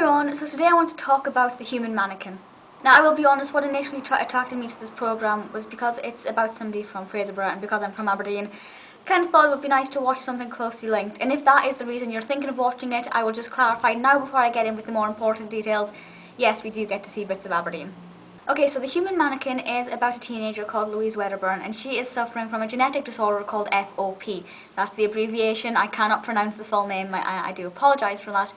everyone, so today I want to talk about the human mannequin. Now I will be honest, what initially attracted me to this programme was because it's about somebody from Fraserburgh, and because I'm from Aberdeen, kind of thought it would be nice to watch something closely linked. And if that is the reason you're thinking of watching it, I will just clarify now before I get in with the more important details. Yes, we do get to see bits of Aberdeen. Okay, so the human mannequin is about a teenager called Louise Wedderburn, and she is suffering from a genetic disorder called FOP. That's the abbreviation. I cannot pronounce the full name. I do apologise for that.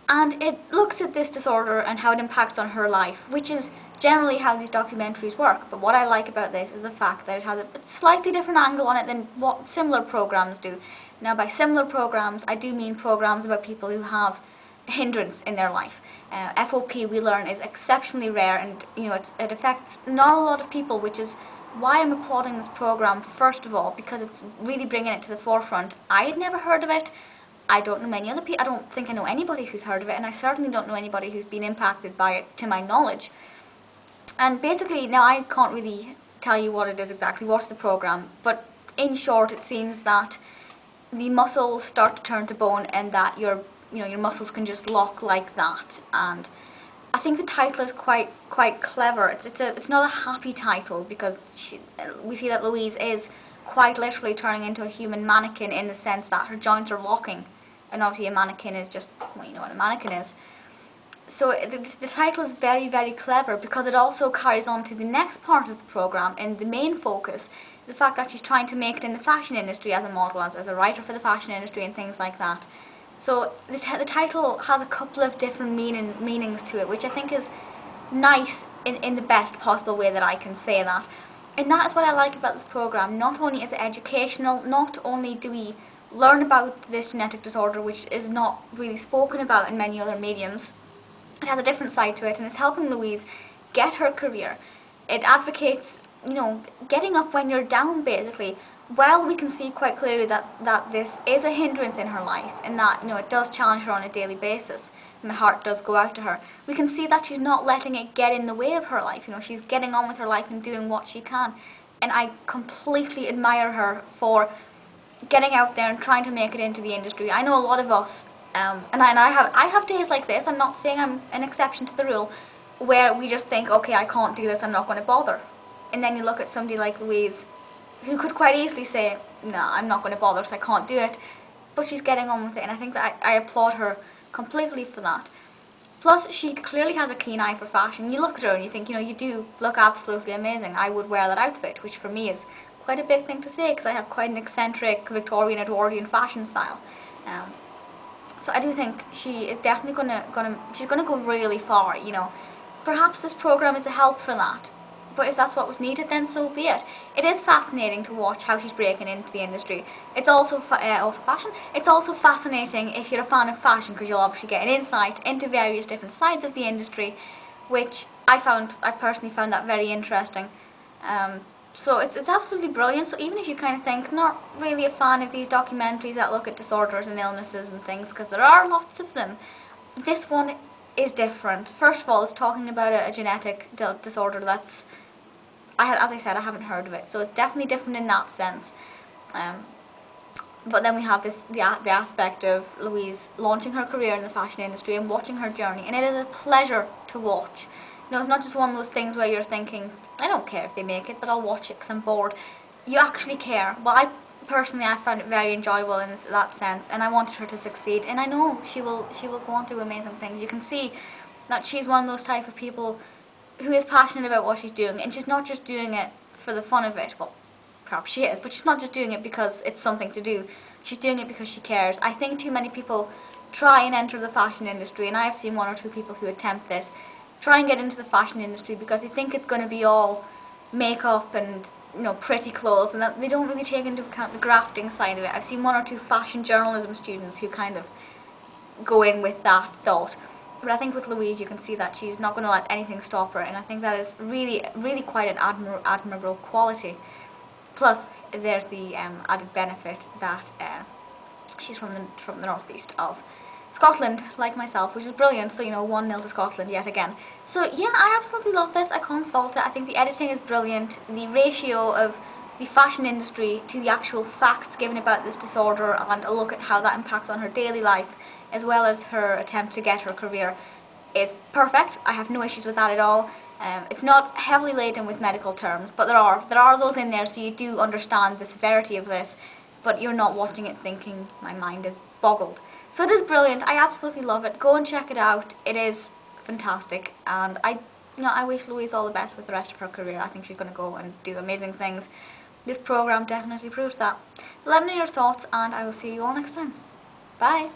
And it looks at this disorder and how it impacts on her life, which is generally how these documentaries work. But what I like about this is the fact that it has a slightly different angle on it than what similar programmes do. Now, by similar programmes, I do mean programmes about people who have a hindrance in their life. FOP, we learn, is exceptionally rare, and it affects not a lot of people, which is why I'm applauding this programme first of all, because it's really bringing it to the forefront. I had never heard of it. I don't know many other people. I don't think I know anybody who's heard of it, and I certainly don't know anybody who's been impacted by it, to my knowledge. And basically, now I can't really tell you what it is exactly, what's the programme, but in short, it seems that the muscles start to turn to bone, and that your muscles can just lock like that. And I think the title is quite clever. It's not a happy title, because we see that Louise is quite literally turning into a human mannequin, in the sense that her joints are locking. And obviously a mannequin is just, well, you know what a mannequin is. So the title is very, very clever, because it also carries on to the next part of the programme, and the main focus, the fact that she's trying to make it in the fashion industry as a model, as a writer for the fashion industry and things like that. So the title has a couple of different meanings to it, which I think is nice in the best possible way that I can say that. And that is what I like about this programme. Not only is it educational, not only do we learn about this genetic disorder, which is not really spoken about in many other mediums, it has a different side to it, and it's helping Louise get her career. It advocates, getting up when you're down, basically. While we can see quite clearly that this is a hindrance in her life, and that it does challenge her on a daily basis, my heart does go out to her, we can see that she's not letting it get in the way of her life. She's getting on with her life and doing what she can, and I completely admire her for getting out there and trying to make it into the industry. I know a lot of us, and I have days like this. I'm not saying I'm an exception to the rule, where we just think, okay, I can't do this, I'm not going to bother. And then you look at somebody like Louise, who could quite easily say, nah, I'm not going to bother, so I can't do it. But she's getting on with it, and I think that I applaud her completely for that. Plus, she clearly has a keen eye for fashion. You look at her and you think, you do look absolutely amazing. I would wear that outfit, which for me is quite a big thing to say, because I have quite an eccentric Victorian Edwardian fashion style. So I do think she is definitely she's gonna go really far. Perhaps this programme is a help for that. But if that's what was needed, then so be it. It is fascinating to watch how she's breaking into the industry. It's also fashion. It's also fascinating if you're a fan of fashion, because you'll obviously get an insight into various different sides of the industry, which I personally found that very interesting. So it's absolutely brilliant. So even if you kind of think, not really a fan of these documentaries that look at disorders and illnesses and things, because there are lots of them, this one is different. First of all, it's talking about a genetic disorder that's, as I said, I haven't heard of it, so it's definitely different in that sense. But then we have the aspect of Louise launching her career in the fashion industry and watching her journey, and it is a pleasure to watch. It's not just one of those things where you're thinking, I don't care if they make it, but I'll watch it because I'm bored. You actually care. Well, I found it very enjoyable in that sense, and I wanted her to succeed, and I know she will go on to do amazing things. You can see that she's one of those type of people who is passionate about what she's doing, and she's not just doing it for the fun of it. Well, perhaps she is, but she's not just doing it because it's something to do. She's doing it because she cares. I think too many people try and enter the fashion industry, and I have seen one or two people who attempt this, try and get into the fashion industry because they think it's going to be all makeup and pretty clothes, and that they don't really take into account the grafting side of it. I've seen one or two fashion journalism students who kind of go in with that thought. But I think with Louise, you can see that she's not going to let anything stop her, and I think that is really, really quite an admirable quality. Plus, there's the added benefit that she's from the northeast of Scotland, like myself, which is brilliant. So 1-0 to Scotland yet again. So yeah, I absolutely love this. I can't fault it. I think the editing is brilliant. The ratio of the fashion industry to the actual facts given about this disorder, and a look at how that impacts on her daily life, as well as her attempt to get her career, is perfect. I have no issues with that at all. It's not heavily laden with medical terms, but there are those in there, so you do understand the severity of this, but you're not watching it thinking my mind is boggled. So it is brilliant. I absolutely love it. Go and check it out. It is fantastic, and I wish Louise all the best with the rest of her career. I think she's going to go and do amazing things. This program definitely proves that. Let me know your thoughts, and I will see you all next time. Bye.